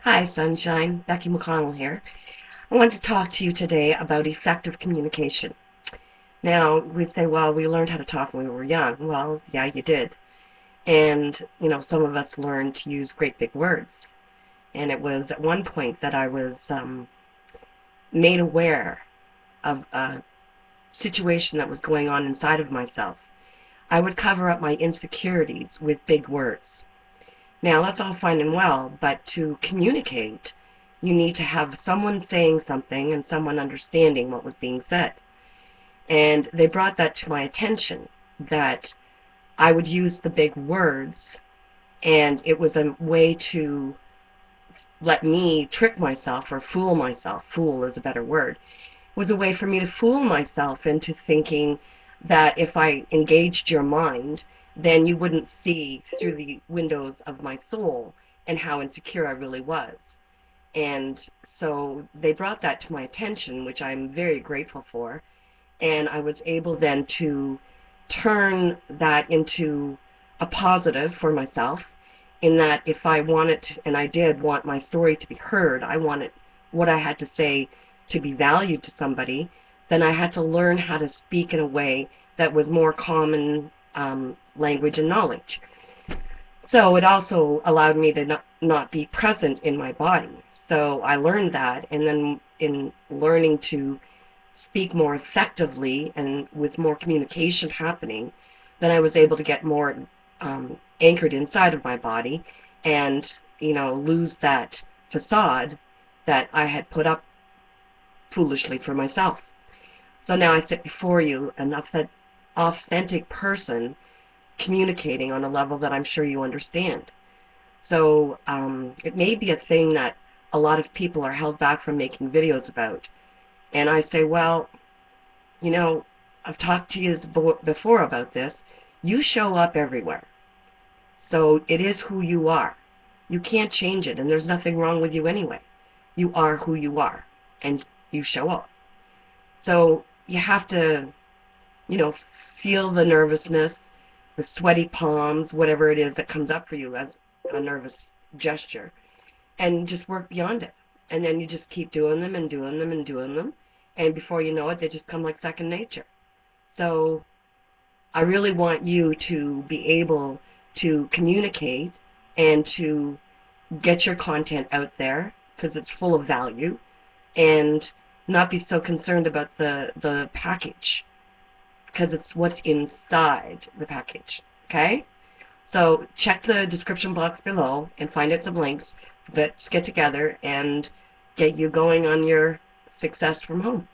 Hi, Sunshine. Becky McConnell here. I want to talk to you today about effective communication. Now, we say, well, we learned how to talk when we were young. Well, yeah, you did. And, some of us learned to use great big words. And it was at one point that I was made aware of a situation that was going on inside of myself. I would cover up my insecurities with big words. Now, that's all fine and well, but to communicate, you need to have someone saying something and someone understanding what was being said. And they brought that to my attention, that I would use the big words, and it was a way to let me trick myself or fool myself. Fool is a better word. It was a way for me to fool myself into thinking that if I engaged your mind, then you wouldn't see through the windows of my soul and how insecure I really was. And so they brought that to my attention, which I'm very grateful for, and I was able then to turn that into a positive for myself, in that if I wanted to, and I did want my story to be heard, I wanted what I had to say to be valued to somebody, then I had to learn how to speak in a way that was more common language and knowledge. So it also allowed me to not be present in my body. So I learned that, and then in learning to speak more effectively and with more communication happening, then I was able to get more anchored inside of my body and, lose that facade that I had put up foolishly for myself. So now I sit before you, an authentic person communicating on a level that I'm sure you understand. So it may be a thing that a lot of people are held back from making videos about. And I say, well, I've talked to you before about this. You show up everywhere. So it is who you are. You can't change it, and there's nothing wrong with you anyway. You are who you are, and you show up. So you have to, you know, feel the nervousness, the sweaty palms, whatever it is that comes up for you as a nervous gesture, and just work beyond it. And then you just keep doing them and doing them and doing them, and before you know it, they just come like second nature. So I really want you to be able to communicate and to get your content out there because it's full of value, and not be so concerned about the package, because it's what's inside the package. Okay? So check the description box below and find out some links. Let's get together and get you going on your success from home.